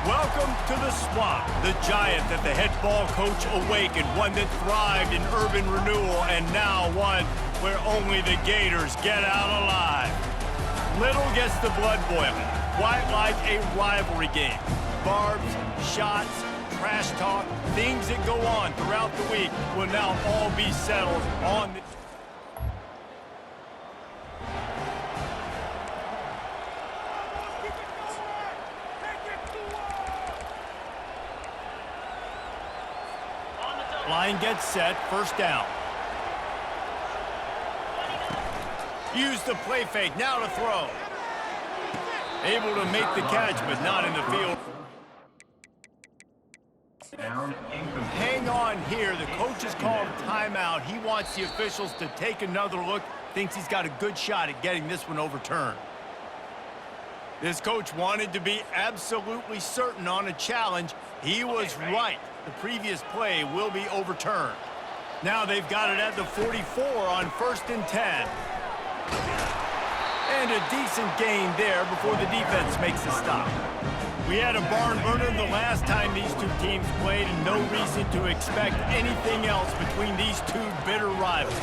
Welcome to the Swamp, the giant that the head ball coach awakened, one that thrived in urban renewal, and now one where only the Gators get out alive. Little gets the blood boiling, quite like a rivalry game. Barbs, shots, trash talk, things that go on throughout the week will now all be settled on the... Line gets set, first down. Use the play fake, now to throw. Able to make the catch, but not in the field. Hang on here, the coach has called a timeout. He wants the officials to take another look, thinks he's got a good shot at getting this one overturned. This coach wanted to be absolutely certain on a challenge. He was right. The previous play will be overturned. Now they've got it at the 44 on 1st and 10. And a decent gain there before the defense makes a stop. We had a barn burner the last time these two teams played, and no reason to expect anything else between these two bitter rivals.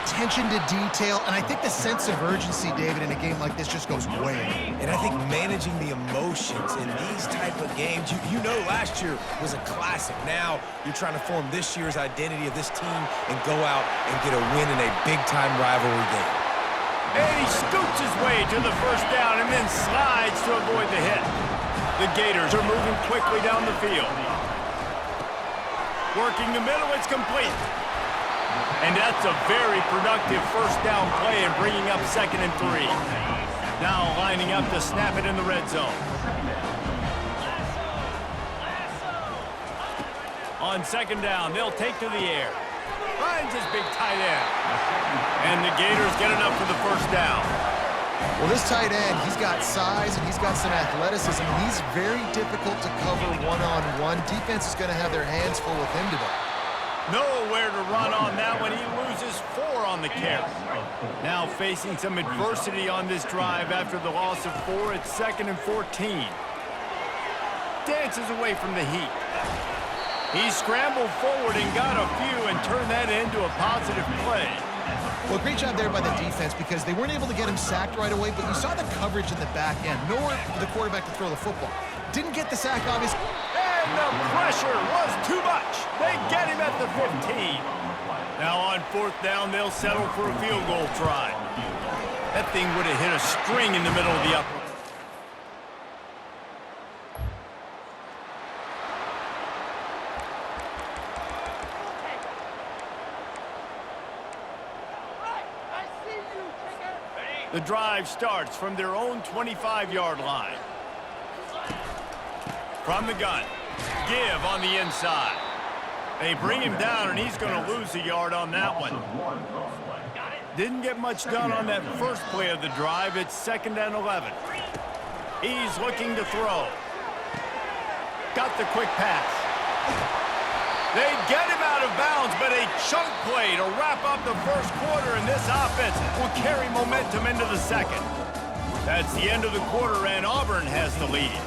Attention to detail, and I think the sense of urgency, David, in a game like this just goes way up. And I think managing the emotions in these type of games, you know last year was a classic. Now you're trying to form this year's identity of this team and go out and get a win in a big-time rivalry game. And he scoots his way to the first down and then slides to avoid the hit. The Gators are moving quickly down the field. Working the middle, it's complete. And that's a very productive first down play and bringing up 2nd and 3. Now lining up to snap it in the red zone. On 2nd down, they'll take to the air. Finds his big tight end. And the Gators get enough for the first down. Well, this tight end, he's got size and he's got some athleticism. He's very difficult to cover one-on-one. Defense is going to have their hands full with him today. Nowhere to run on that one. He loses 4 on the carry. Now facing some adversity on this drive after the loss of 4. It's 2nd and 14. Dances away from the heat. He scrambled forward and got a few and turned that into a positive play. Well, great job there by the defense because they weren't able to get him sacked right away, but you saw the coverage in the back end. Nowhere for the quarterback to throw the football. Didn't get the sack, obviously. And the pressure was too much. They get him at the 15. Now on 4th down, they'll settle for a field goal try. That thing would have hit a string in the middle of the upper. The drive starts from their own 25-yard line. From the gun, give on the inside. They bring him down, and he's going to lose a yard on that one. Didn't get much done on that first play of the drive. It's 2nd and 11. He's looking to throw. Got the quick pass. They get him out of bounds, but a chunk play to wrap up the first quarter, and this offense will carry momentum into the second. That's the end of the quarter, and Auburn has the lead.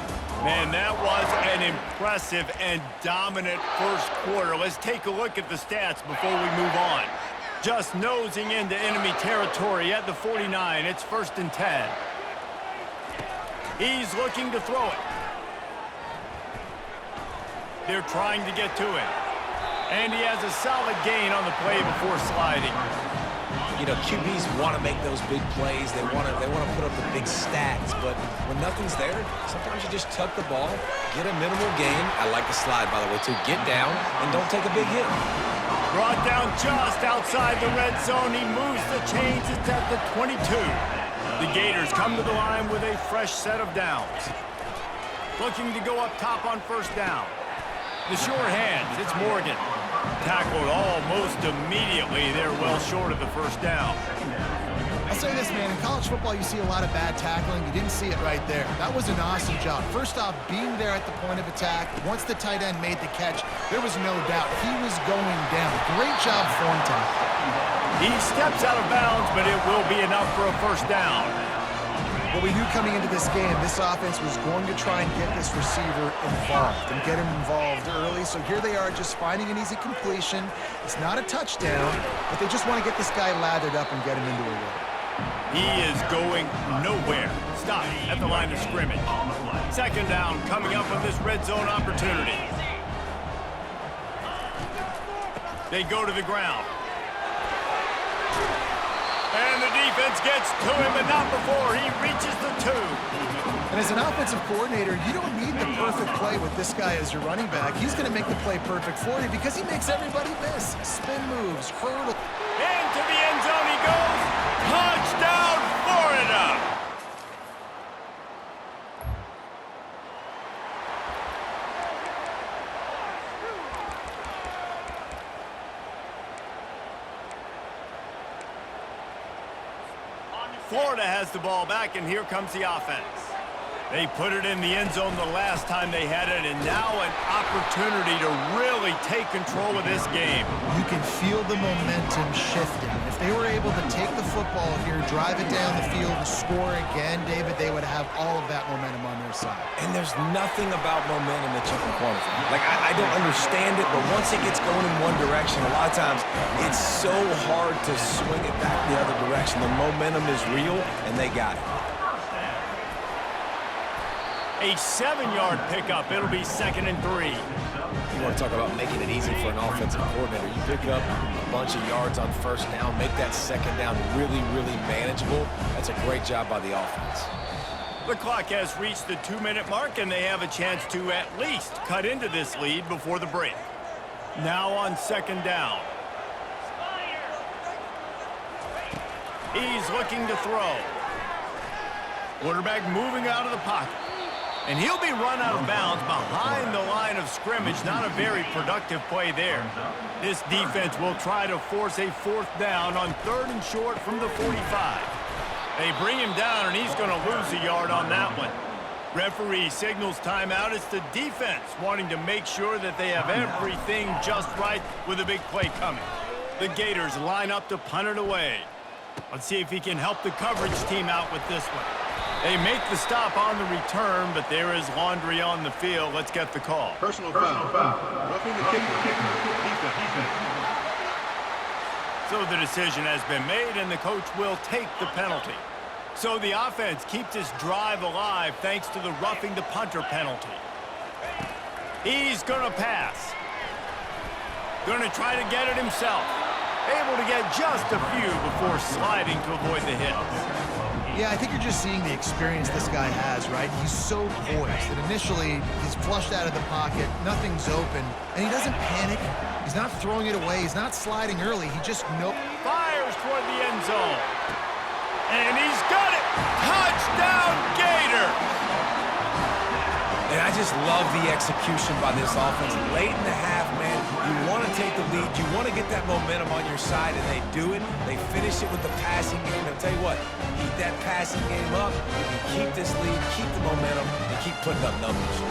Man, that was an impressive and dominant first quarter. Let's take a look at the stats before we move on. Just nosing into enemy territory at the 49. It's 1st and 10. He's looking to throw it. They're trying to get to him. And he has a solid gain on the play before sliding. You know, QBs want to make those big plays. They want to put up the big stats. But when nothing's there, sometimes you just tuck the ball, get a minimal gain. I like the slide, by the way, too. Get down and don't take a big hit. Brought down just outside the red zone. He moves the chains. It's at the 22. The Gators come to the line with a fresh set of downs. Looking to go up top on 1st down. The sure hands, it's Morgan. Tackled almost immediately. They're well short of the first down. I'll say this, man. In college football, you see a lot of bad tackling. You didn't see it right there. That was an awesome job. First off, being there at the point of attack. Once the tight end made the catch, there was no doubt he was going down. Great job form tackle. He steps out of bounds, but it will be enough for a first down. Well, we knew coming into this game, this offense was going to try and get this receiver involved and get him involved early. So here they are just finding an easy completion. It's not a touchdown, but they just want to get this guy lathered up and get him into a rhythm. He is going nowhere. Stop at the line of scrimmage. Second down coming up with this red zone opportunity. They go to the ground. And the defense gets to him, but not before he reaches the 2. And as an offensive coordinator, you don't need the perfect play with this guy as your running back. He's going to make the play perfect for you because he makes everybody miss. Spin moves, hurdle. Into the end zone he goes. Touchdown, Florida! Florida has the ball back, and here comes the offense. They put it in the end zone the last time they had it, and now an opportunity to really take control of this game. You can feel the momentum shifting. If they were able to take the football here, drive it down the field, and score again, David, they would have all of that momentum on their side. And there's nothing about momentum that you can quantify. Like, I don't understand it, but once it gets going in one direction, a lot of times it's so hard to swing it back the other direction. The momentum is real, and they got it. A 7-yard pickup. It'll be 2nd and 3. You want to talk about making it easy for an offensive coordinator. You pick up a bunch of yards on first down, make that second down really, really manageable. That's a great job by the offense. The clock has reached the 2-minute mark, and they have a chance to at least cut into this lead before the break. Now on 2nd down. He's looking to throw. Quarterback moving out of the pocket. And he'll be run out of bounds behind the line of scrimmage. Not a very productive play there. This defense will try to force a 4th down on 3rd and short from the 45. They bring him down, and he's going to lose a yard on that one. Referee signals timeout. It's the defense wanting to make sure that they have everything just right with a big play coming. The Gators line up to punt it away. Let's see if he can help the coverage team out with this one. They make the stop on the return, but there is laundry on the field. Let's get the call. Personal foul. Roughing the kicker. Defense. So the decision has been made, and the coach will take the penalty. So the offense keeps this drive alive thanks to the roughing the punter penalty. He's going to pass. Going to try to get it himself. Able to get just a few before sliding to avoid the hits. Yeah, I think you're just seeing the experience this guy has, right? He's so poised that initially he's flushed out of the pocket, nothing's open, and he doesn't panic. He's not throwing it away. He's not sliding early. He just fires toward the end zone. And he's got it! Touchdown, Gator! And I just love the execution by this offense. Late in the half, man, you want to take the lead. You want to get that momentum on your side, and they do it. They finish it with the passing game. I'll tell you what, keep that passing game up. You can keep this lead, keep the momentum, and keep putting up numbers.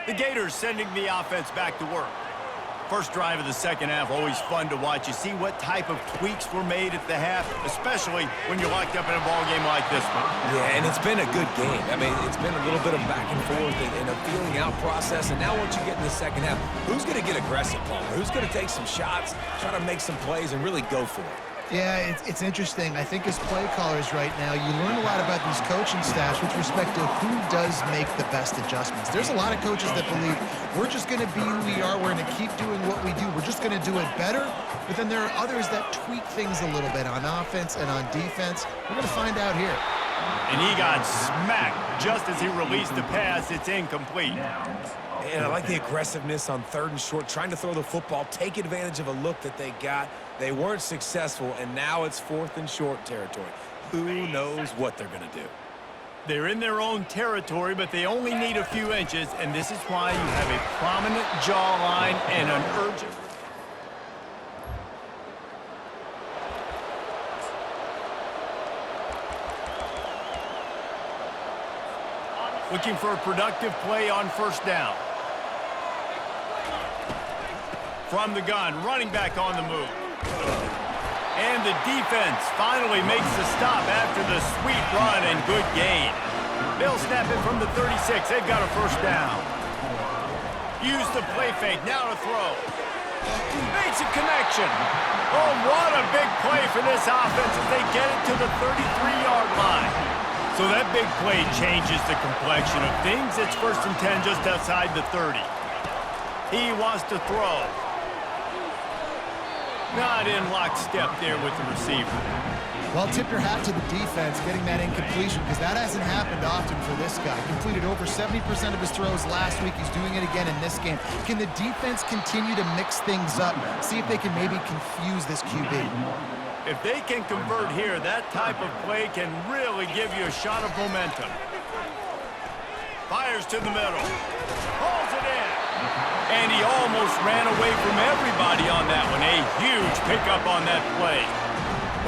The Gators sending the offense back to work. First drive of the second half, always fun to watch. You see what type of tweaks were made at the half, especially when you're locked up in a ball game like this one. Yeah, and it's been a good game. I mean, it's been a little bit of back and forth and a feeling out process. And now once you get in the second half, who's going to get aggressive, Palmer? Who's going to take some shots, try to make some plays, and really go for it? Yeah, it's interesting. I think as play callers right now, you learn a lot about these coaching staffs with respect to who does make the best adjustments. There's a lot of coaches that believe we're just going to be who we are. We're going to keep doing what we do. We're just going to do it better. But then there are others that tweak things a little bit on offense and on defense. We're going to find out here. And he got smacked just as he released the pass. It's incomplete. And I like the aggressiveness on 3rd and short, trying to throw the football, take advantage of a look that they got. They weren't successful, and now it's 4th and short territory. Who knows what they're going to do? They're in their own territory, but they only need a few inches, and this is why you have a prominent jawline and an urgent. Looking for a productive play on first down. from the gun, running back on the move. And the defense finally makes the stop after the sweet run and good gain. They'll snap it from the 36. They've got a first down. Use the play fake. Now to throw. Makes a connection. Oh, what a big play for this offense as they get it to the 33-yard line. So that big play changes the complexion of things. It's 1st and 10 just outside the 30. He wants to throw. Not in lockstep there with the receiver. Well, tip your hat to the defense getting that incompletion because that hasn't happened often for this guy. Completed over 70% of his throws last week. He's doing it again in this game. Can the defense continue to mix things up? See if they can maybe confuse this QB. If they can convert here, that type of play can really give you a shot of momentum. Fires to the middle. Pulls it in. And he almost ran away from everybody on that one. A huge pickup on that play.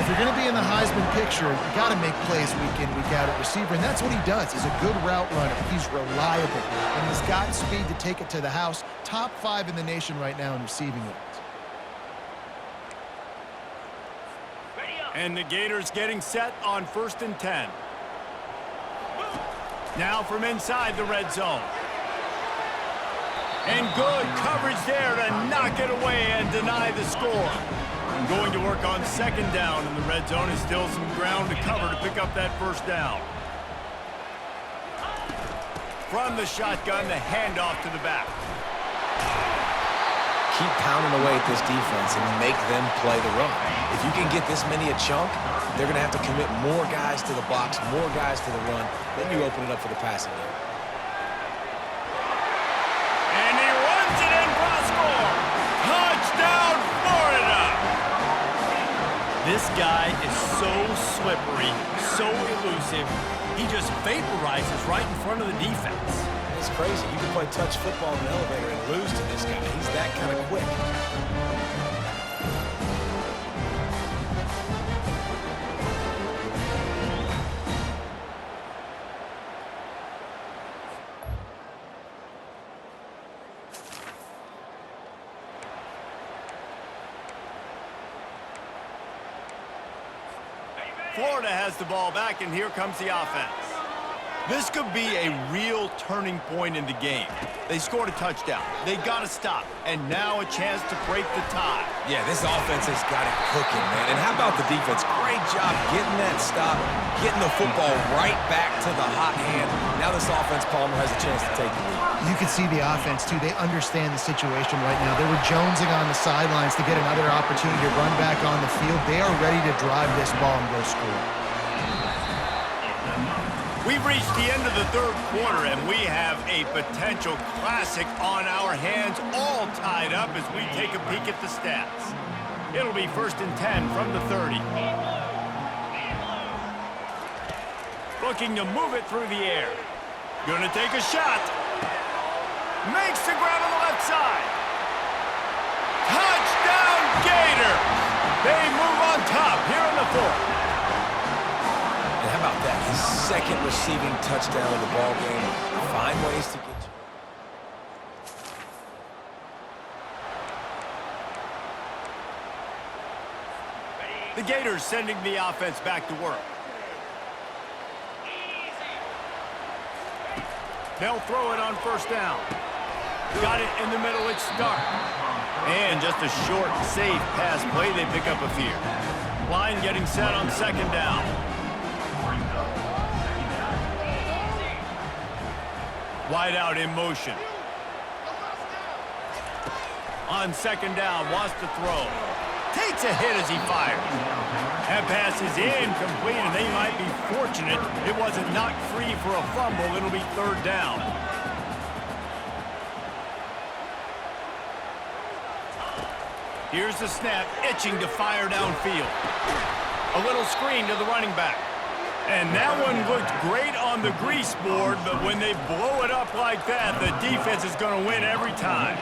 If you're going to be in the Heisman picture, you got to make plays week in, week out at receiver, and that's what he does. He's a good route runner. He's reliable, and he's got speed to take it to the house. Top 5 in the nation right now in receiving it. And the Gators getting set on 1st and 10. Now from inside the red zone. And good coverage there to knock it away and deny the score. Going to work on 2nd down in the red zone and still some ground to cover to pick up that first down. From the shotgun, the handoff to the back. Keep pounding away at this defense and make them play the run. If you can get this many a chunk, they're going to have to commit more guys to the box, more guys to the run. Then you open it up for the passing game. And he runs it in for a score. Touchdown, Florida! This guy is so slippery, so elusive. He just vaporizes right in front of the defense. It's crazy. You can play touch football in an elevator and lose to this guy. He's that kind of quick. Florida has the ball back, and here comes the offense. This could be a real turning point in the game. They scored a touchdown. They got to stop. And now a chance to break the tie. Yeah, this offense has got it cooking, man. And how about the defense? Great job getting that stop, getting the football right back to the hot hand. Now this offense, Palmer, has a chance to take the lead. You can see the offense, too. They understand the situation right now. They were jonesing on the sidelines to get another opportunity to run back on the field. They are ready to drive this ball and go score. We've reached the end of the 3rd quarter, and we have a potential classic on our hands, all tied up as we take a peek at the stats. It'll be 1st and 10 from the 30. Looking to move it through the air. Gonna take a shot. Makes the grab on the left side. Touchdown, Gator! They move on top here in the 4th. And how about that? His 2nd receiving touchdown of the ball game. Find ways to get you. The Gators sending the offense back to work. They'll throw it on 1st down. Got it in the middle, it's Stark. And just a short, safe pass play, they pick up a few. Line getting set on 2nd down. Wide out in motion. On 2nd down, wants to throw. Takes a hit as he fires. That pass is incomplete, and they might be fortunate it wasn't knocked free for a fumble. It'll be 3rd down. Here's the snap, itching to fire downfield. A little screen to the running back. And that one looked great on the grease board, but when they blow it up like that, the defense is going to win every time.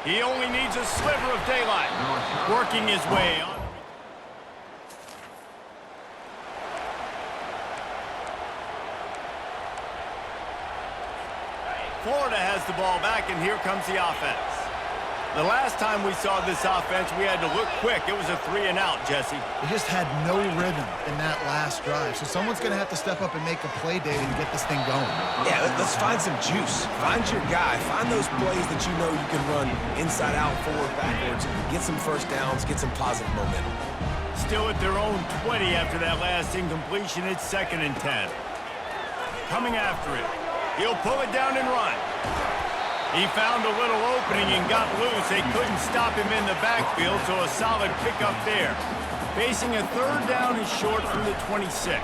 He only needs a sliver of daylight. Working his way on. Florida has the ball back, and here comes the offense. The last time we saw this offense, we had to look quick. It was a 3-and-out, Jesse. They just had no rhythm in that last drive. So someone's going to have to step up and make a play, David, and get this thing going. Yeah, let's find some juice. Find your guy. Find those plays that you know you can run inside out, forward, backwards. Get some first downs. Get some positive momentum. Still at their own 20 after that last incompletion. It's 2nd and 10. Coming after it. He'll pull it down and run. He found a little opening and got loose. They couldn't stop him in the backfield, so a solid pickup there. Facing a 3rd down and short from the 26.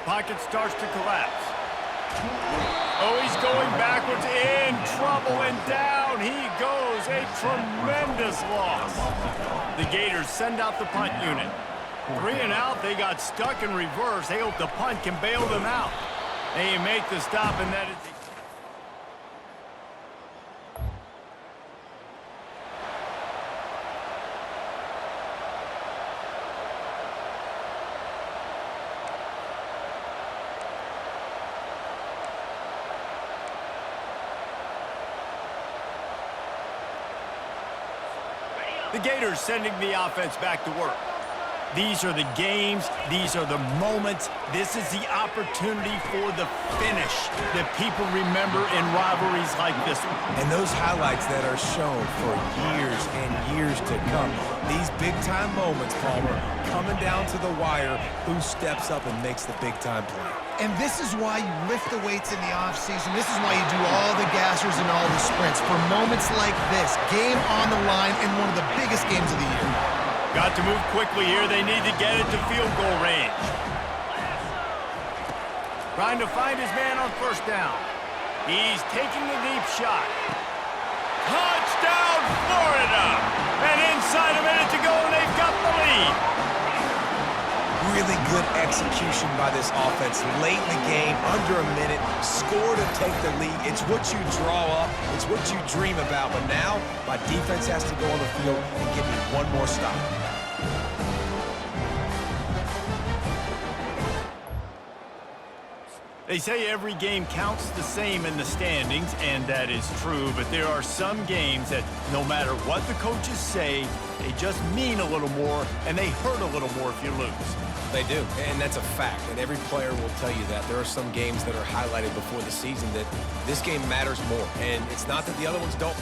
Pocket starts to collapse. Oh, he's going backwards, in trouble, and down he goes. A tremendous loss. The Gators send out the punt unit. 3-and-out, they got stuck in reverse. They hope the punt can bail them out. They make the stop, and that is... The Gators sending the offense back to work. These are the games. These are the moments. This is the opportunity for the finish that people remember in rivalries like this one. And those highlights that are shown for years and years to come. These big-time moments, Palmer, coming down to the wire, who steps up and makes the big-time play. And this is why you lift the weights in the offseason. This is why you do all the gassers and all the sprints. For moments like this, game on the line in one of the biggest games of the year. Got to move quickly here. They need to get it to field goal range. Trying to find his man on 1st down. He's taking the deep shot. Touchdown, Florida! And inside a minute to go, and they've got the lead. Really good execution by this offense. Late in the game, under a minute, score to take the lead. It's what you draw up. It's what you dream about. But now, my defense has to go on the field and give me one more stop. They say every game counts the same in the standings, and that is true, but there are some games that no matter what the coaches say, they just mean a little more, and they hurt a little more if you lose. They do, and that's a fact, and every player will tell you that. There are some games that are highlighted before the season that this game matters more, and it's not that the other ones don't.